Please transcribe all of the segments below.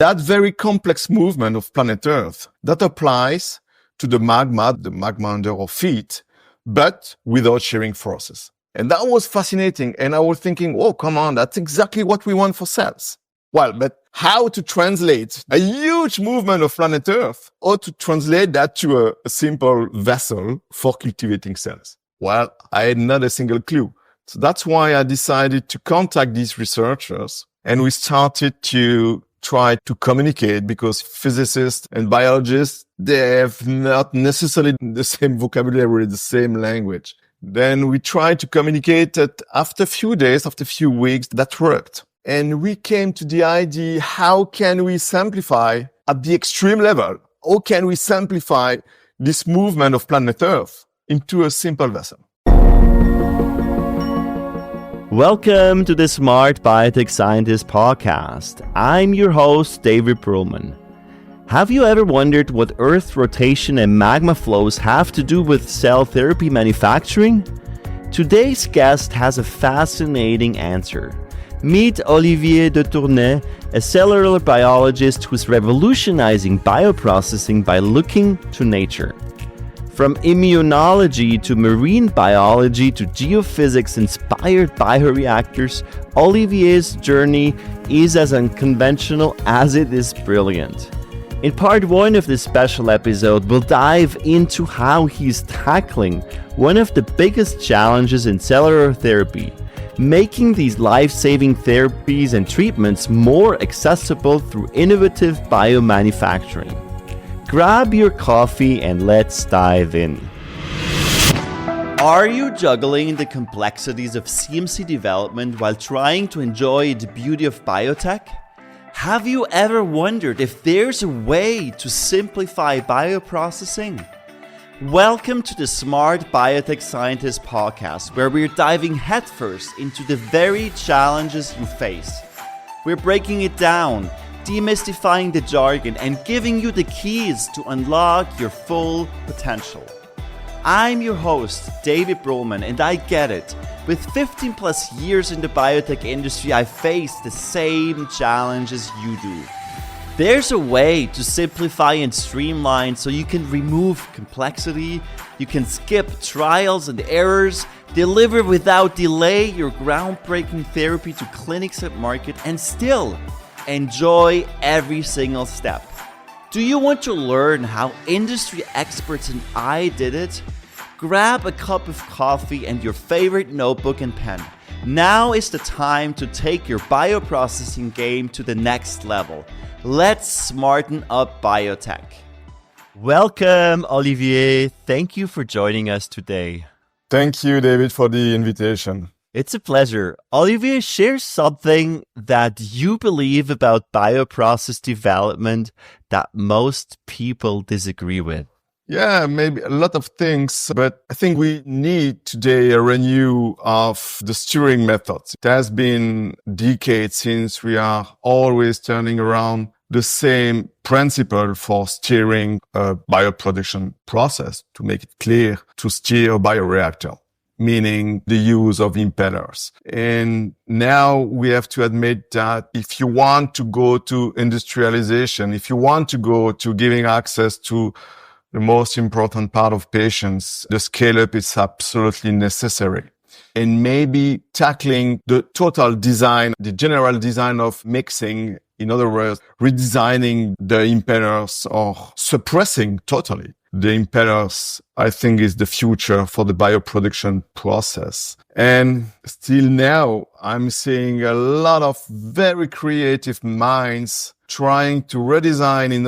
that very complex movement of planet Earth that applies to the magma under our feet, but without shearing forces. And that was fascinating. And I was thinking, oh, come on, that's exactly what we want for cells. Well, but how to translate a huge movement of planet Earth or to translate that to a simple vessel for cultivating cells? Well, I had not a single clue. So that's why I decided to contact these researchers, and we started to try to communicate, because physicists and biologists, they have not necessarily the same vocabulary, the same language. Then we tried to communicate that after a few days, after a few weeks, that worked. And we came to the idea, how can we simplify at the extreme level? How can we simplify this movement of planet Earth into a simple vessel? Welcome to the Smart Biotech Scientist podcast. I'm your host, David Brulman. Have you ever wondered what Earth rotation and magma flows have to do with cell therapy manufacturing? Today's guest has a fascinating answer. Meet Olivier Detournay, a cellular biologist who's revolutionizing bioprocessing by looking to nature. From immunology to marine biology to geophysics-inspired bioreactors, Olivier's journey is as unconventional as it is brilliant. In part 1 of this special episode, we'll dive into how he's tackling one of the biggest challenges in cellular therapy, making these life-saving therapies and treatments more accessible through innovative biomanufacturing. Grab your coffee and let's dive in. Are you juggling the complexities of CMC development while trying to enjoy the beauty of biotech? Have you ever wondered if there's a way to simplify bioprocessing? Welcome to the Smart Biotech Scientist podcast, where we're diving headfirst into the very challenges you face. We're breaking it down, demystifying the jargon, and giving you the keys to unlock your full potential. I'm your host, David Brulman, and I get it. With 15 plus years in the biotech industry, I face the same challenges you do. There's a way to simplify and streamline so you can remove complexity, you can skip trials and errors, deliver without delay your groundbreaking therapy to clinics and market, and still enjoy every single step. Do you want to learn how industry experts and I did it? Grab a cup of coffee and your favorite notebook and pen. Now is the time to take your bioprocessing game to the next level. Let's smarten up biotech. Welcome, Olivier. Thank you for joining us today. Thank you, David, for the invitation. It's a pleasure. Olivier, share something that you believe about bioprocess development that most people disagree with. Yeah, maybe a lot of things, but I think we need today a renew of the steering methods. It has been decades since we are always turning around the same principle for steering a bioproduction process, to make it clear, to steer a bioreactor, meaning the use of impellers. And now we have to admit that if you want to go to industrialization, if you want to go to giving access to the most important part of patients, the scale-up is absolutely necessary. And maybe tackling the total design, the general design of mixing, in other words, redesigning the impellers or suppressing totally the impellers, I think, is the future for the bioproduction process. And still now, I'm seeing a lot of very creative minds trying to redesign in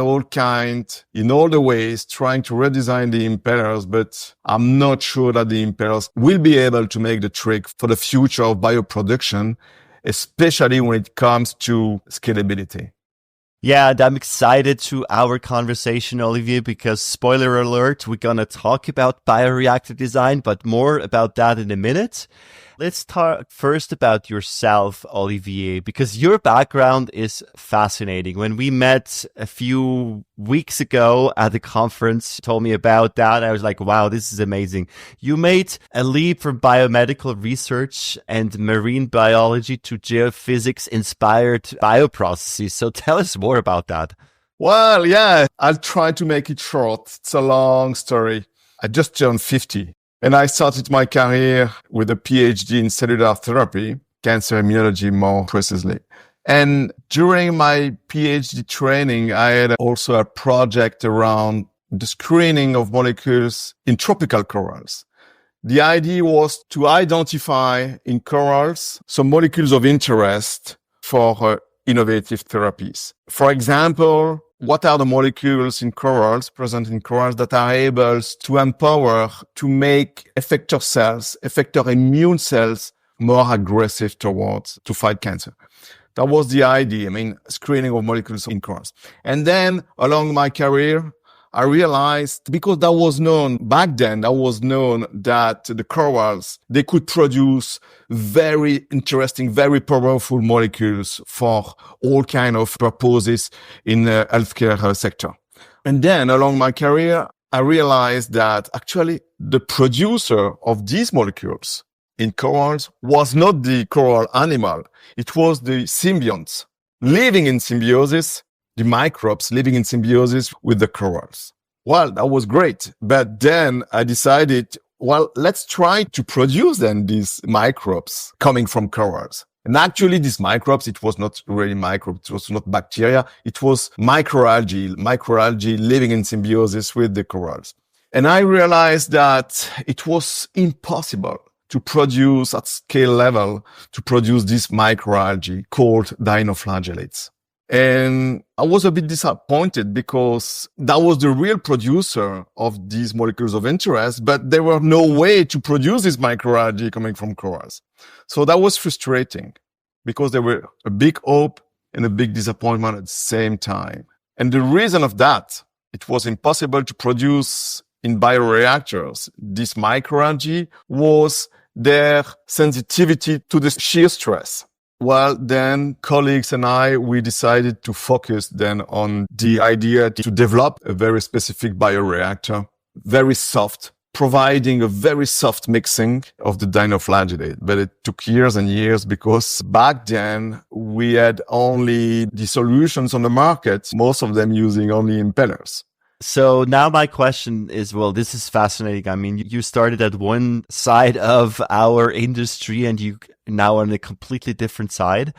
all the ways, trying to redesign the impellers, but I'm not sure that the impellers will be able to make the trick for the future of bioproduction, especially when it comes to scalability. Yeah, and I'm excited to our conversation, Olivier, because spoiler alert, we're going to talk about bioreactor design, but more about that in a minute. Let's talk first about yourself, Olivier, because your background is fascinating. When we met a few weeks ago at the conference, you told me about that. I was like, wow, this is amazing. You made a leap from biomedical research and marine biology to geophysics inspired bioprocesses. So tell us more about that. Well, yeah, I'll try to make it short. It's a long story. I just turned 50 and I started my career with a PhD in cellular therapy, cancer immunology more precisely. And during my PhD training, I had also a project around the screening of molecules in tropical corals. The idea was to identify in corals some molecules of interest for innovative therapies. For example, what are the molecules in corals, present in corals, that are able to empower, to make effector cells, effector immune cells more aggressive to fight cancer? That was the idea. I mean, screening of molecules in corals. And then along my career, I realized, because that was known back then, that the corals, they could produce very interesting, very powerful molecules for all kind of purposes in the healthcare sector. And then along my career, I realized that actually the producer of these molecules in corals was not the coral animal. It was the symbionts living in symbiosis, the microbes living in symbiosis with the corals. Well, that was great. But then I decided, well, let's try to produce then these microbes coming from corals. And actually these microbes, it was not really microbes, it was not bacteria, it was microalgae living in symbiosis with the corals. And I realized that it was impossible to produce at scale level, to produce this microalgae called dinoflagellates. And I was a bit disappointed because that was the real producer of these molecules of interest, but there were no way to produce this microalgae coming from corals. So that was frustrating because there were a big hope and a big disappointment at the same time. And the reason of that, it was impossible to produce in bioreactors this microalgae, was their sensitivity to the shear stress. Well, then colleagues and we decided to focus then on the idea to develop a very specific bioreactor, very soft, providing a very soft mixing of the dinoflagellate. But it took years and years because back then we had only the solutions on the market, most of them using only impellers. So now my question is, well, this is fascinating. I mean, you started at one side of our industry and you now on a completely different side.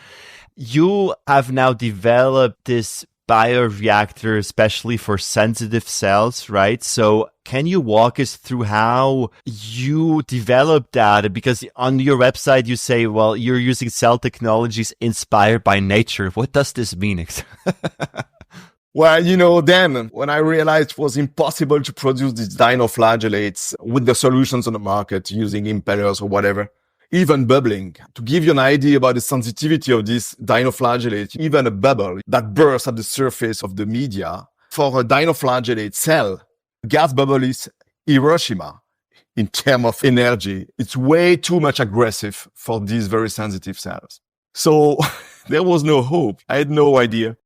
You have now developed this bioreactor, especially for sensitive cells, right? So can you walk us through how you developed that? Because on your website, you say, well, you're using cell technologies inspired by nature. What does this mean? Well, then when I realized it was impossible to produce these dinoflagellates with the solutions on the market using impellers or whatever, even bubbling, to give you an idea about the sensitivity of this dinoflagellate, even a bubble that bursts at the surface of the media, for a dinoflagellate cell, gas bubble is Hiroshima in terms of energy. It's way too much aggressive for these very sensitive cells. So there was no hope. I had no idea.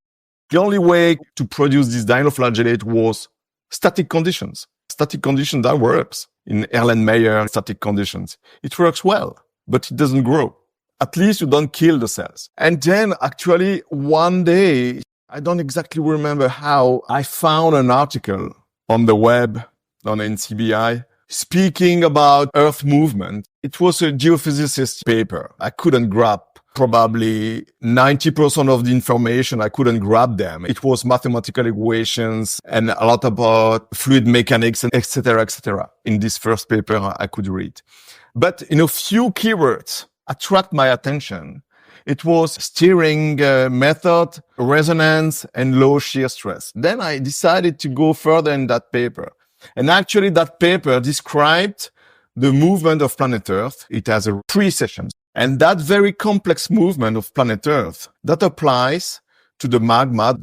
The only way to produce this dinoflagellate was static conditions. Static conditions, that works. In Erlenmeyer static conditions, it works well, but it doesn't grow. At least you don't kill the cells. And then actually one day, I don't exactly remember how, I found an article on the web, on NCBI, speaking about Earth movement. It was a geophysicist paper. I couldn't grab probably 90% of the information. I couldn't grab them. It was mathematical equations and a lot about fluid mechanics and et cetera, in this first paper I could read. But a few keywords attract my attention. It was steering method, resonance, and low shear stress. Then I decided to go further in that paper. And actually that paper described the movement of planet Earth. It has 3 sessions. And that very complex movement of planet Earth, that applies to the magma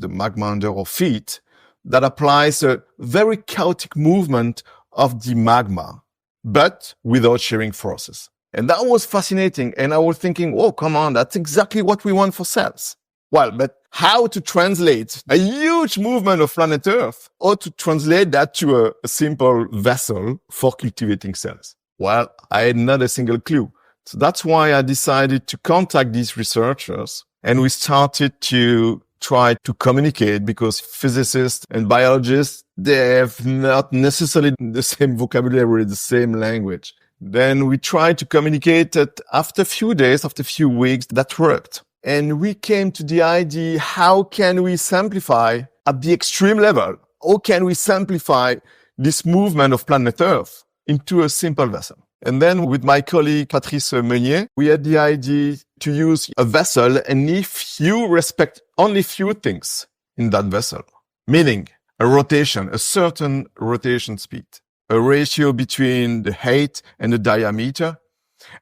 under our feet, that applies a very chaotic movement of the magma, but without shearing forces. And that was fascinating. And I was thinking, oh, come on, that's exactly what we want for cells. Well, but how to translate a huge movement of planet Earth or to translate that to a simple vessel for cultivating cells? Well, I had not a single clue. So that's why I decided to contact these researchers, and we started to try to communicate, because physicists and biologists, they have not necessarily the same vocabulary, the same language. Then we tried to communicate that after a few days, after a few weeks, that worked. And we came to the idea, how can we simplify at the extreme level? How can we simplify this movement of planet Earth into a simple vessel? And then with my colleague, Patrice Meunier, we had the idea to use a vessel, and if you respect only few things in that vessel, meaning a rotation, a certain rotation speed, a ratio between the height and the diameter,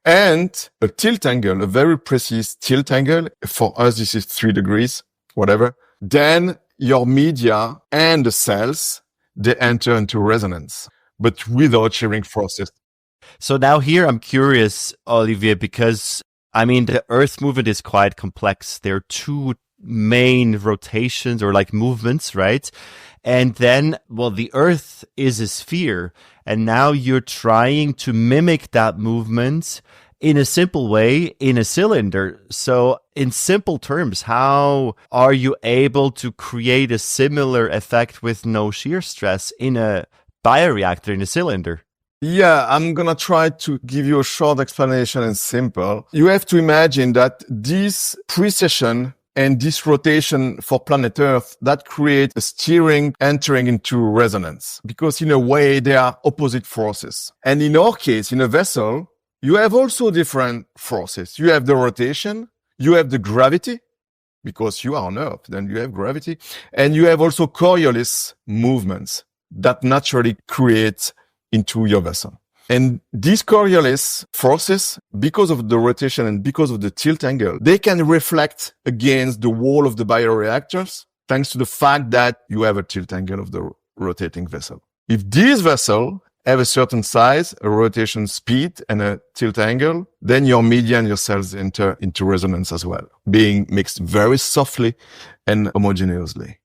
and a tilt angle, a very precise tilt angle. For us, this is 3 degrees, whatever. Then your media and the cells, they enter into resonance, but without shearing process. So now here I'm curious, Olivier, because the Earth movement is quite complex. There are 2 main rotations or like movements, right? And then, well, the Earth is a sphere, and now you're trying to mimic that movement in a simple way in a cylinder. So in simple terms, how are you able to create a similar effect with no shear stress in a bioreactor, in a cylinder? Yeah, I'm going to try to give you a short explanation and simple. You have to imagine that this precession and this rotation for planet Earth, that creates a steering entering into resonance, because in a way they are opposite forces. And in our case, in a vessel, you have also different forces. You have the rotation, you have the gravity, because you are on Earth, then you have gravity, and you have also Coriolis movements that naturally create into your vessel. And these Coriolis forces, because of the rotation and because of the tilt angle, they can reflect against the wall of the bioreactors, thanks to the fact that you have a tilt angle of the rotating vessel. If these vessels have a certain size, a rotation speed, and a tilt angle, then your media and your cells enter into resonance as well, being mixed very softly and homogeneously.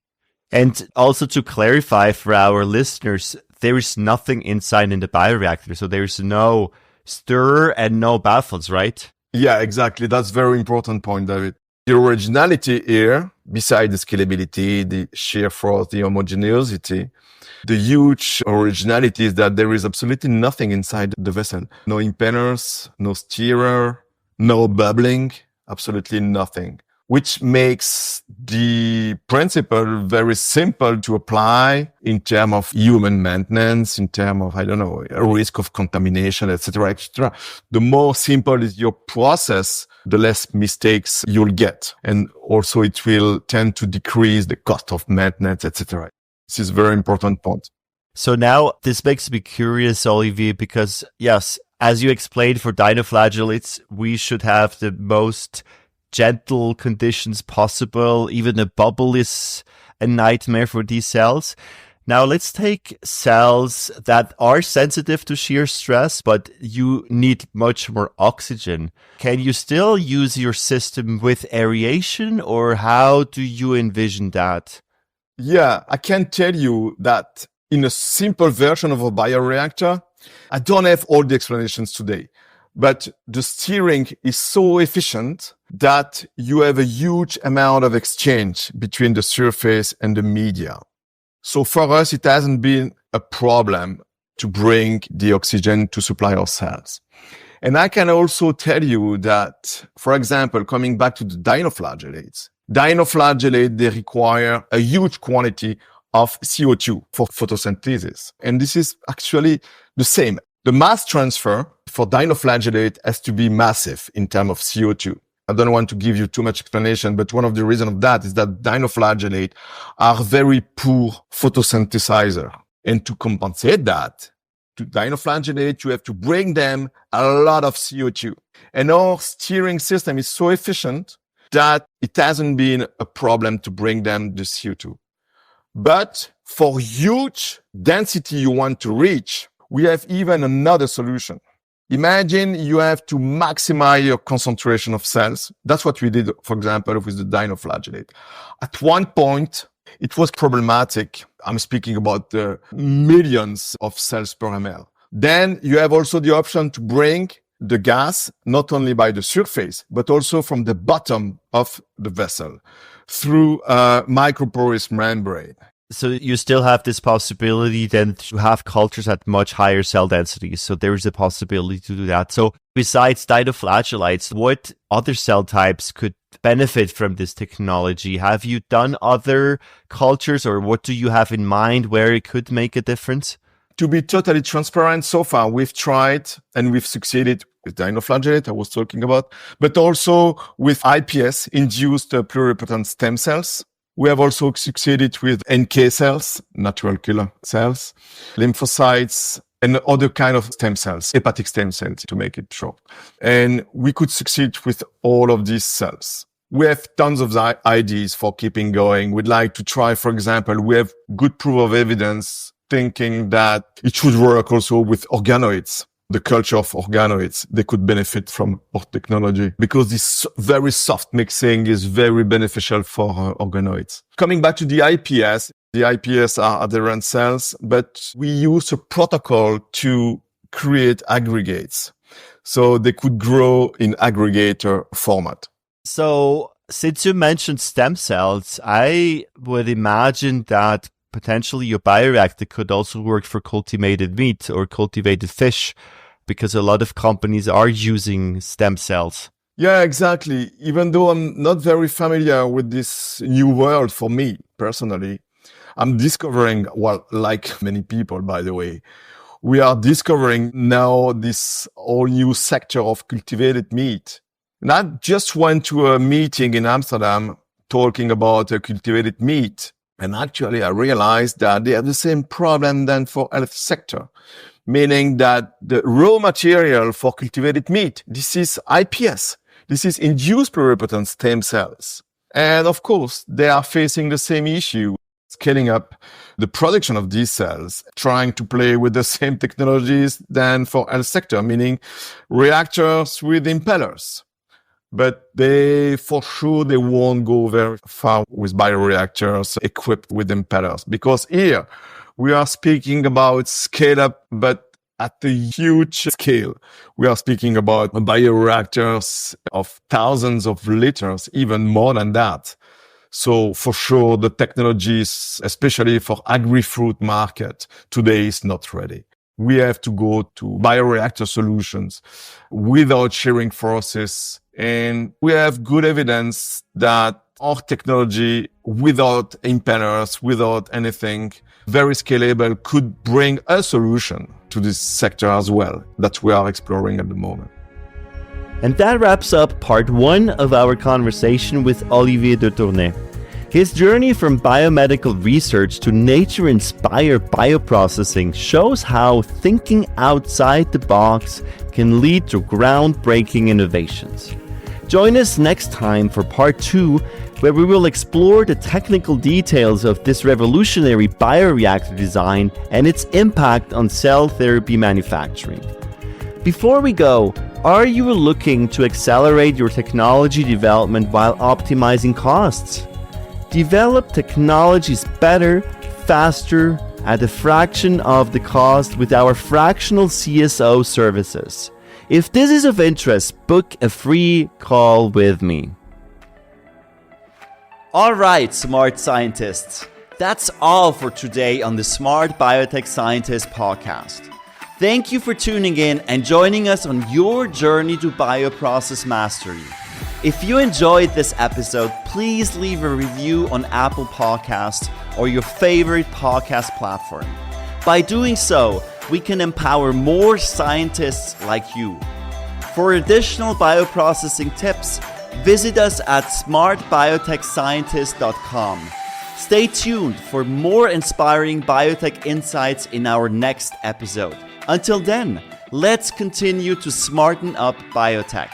And also to clarify for our listeners, there is nothing inside in the bioreactor. So there is no stirrer and no baffles, right? Yeah, exactly. That's a very important point, David. The originality here, beside the scalability, the shear force, the homogeneity, the huge originality is that there is absolutely nothing inside the vessel. No impellers, no stirrer, no bubbling, absolutely nothing, which makes the principle very simple to apply in terms of human maintenance, in terms of, a risk of contamination, etc., etc. The more simple is your process, the less mistakes you'll get. And also it will tend to decrease the cost of maintenance, etc. This is a very important point. So now this makes me curious, Olivier, because yes, as you explained, for dinoflagellates, we should have the most gentle conditions possible. Even a bubble is a nightmare for these cells. Now let's take cells that are sensitive to shear stress, but you need much more oxygen. Can you still use your system with aeration, or how do you envision that? Yeah, I can tell you that in a simple version of a bioreactor, I don't have all the explanations today, but the steering is so efficient that you have a huge amount of exchange between the surface and the media. So for us, it hasn't been a problem to bring the oxygen to supply our cells. And I can also tell you that, for example, coming back to the dinoflagellates, they require a huge quantity of CO2 for photosynthesis. And this is actually the same. The mass transfer for dinoflagellate has to be massive in terms of CO2. I don't want to give you too much explanation, but one of the reasons of that is that dinoflagellate are very poor photosynthesizer. And to compensate that, to dinoflagellate, you have to bring them a lot of CO2. And our steering system is so efficient that it hasn't been a problem to bring them the CO2. But for huge density you want to reach, we have even another solution. Imagine you have to maximize your concentration of cells. That's what we did, for example, with the dinoflagellate. At one point, it was problematic. I'm speaking about the millions of cells per ml. Then you have also the option to bring the gas, not only by the surface, but also from the bottom of the vessel through a microporous membrane. So you still have this possibility then to have cultures at much higher cell densities. So there is a possibility to do that. So besides dinoflagellates, what other cell types could benefit from this technology? Have you done other cultures, or what do you have in mind where it could make a difference? To be totally transparent, so far we've tried and we've succeeded with dinoflagellate I was talking about, but also with IPS, induced pluripotent stem cells. We have also succeeded with NK cells, natural killer cells, lymphocytes, and other kind of stem cells, hepatic stem cells to make it short. And we could succeed with all of these cells. We have tons of ideas for keeping going. We'd like to try, for example, we have good proof of evidence thinking that it should work also with organoids. The culture of organoids, they could benefit from our technology because this very soft mixing is very beneficial for organoids. Coming back to the IPS are adherent cells, but we use a protocol to create aggregates. So they could grow in aggregator format. So since you mentioned stem cells, I would imagine that potentially your bioreactor could also work for cultivated meat or cultivated fish, because a lot of companies are using stem cells. Yeah, exactly. Even though I'm not very familiar with this new world for me personally, I'm discovering, well, like many people, by the way, we are discovering now this whole new sector of cultivated meat. And I just went to a meeting in Amsterdam talking about cultivated meat. And actually, I realized that they have the same problem than for health sector, meaning that the raw material for cultivated meat, this is IPS. This is induced pluripotent stem cells. And of course, they are facing the same issue, scaling up the production of these cells, trying to play with the same technologies than for health sector, meaning reactors with impellers. But for sure, they won't go very far with bioreactors equipped with impellers, because here we are speaking about scale up, but at a huge scale. We are speaking about bioreactors of thousands of liters, even more than that. So for sure, the technologies, especially for agri-fruit market, today is not ready. We have to go to bioreactor solutions without shearing forces. And we have good evidence that our technology, without impellers, without anything, very scalable, could bring a solution to this sector as well that we are exploring at the moment. And that wraps up part 1 of our conversation with Olivier Detournay. His journey from biomedical research to nature-inspired bioprocessing shows how thinking outside the box can lead to groundbreaking innovations. Join us next time for part 2, where we will explore the technical details of this revolutionary bioreactor design and its impact on cell therapy manufacturing. Before we go, are you looking to accelerate your technology development while optimizing costs? Develop technologies better, faster, at a fraction of the cost with our fractional CSO services. If this is of interest, book a free call with me. All right, smart scientists. That's all for today on the Smart Biotech Scientist podcast. Thank you for tuning in and joining us on your journey to bioprocess mastery. If you enjoyed this episode, please leave a review on Apple Podcasts or your favorite podcast platform. By doing so, we can empower more scientists like you. For additional bioprocessing tips, visit us at smartbiotechscientist.com. Stay tuned for more inspiring biotech insights in our next episode. Until then, let's continue to smarten up biotech.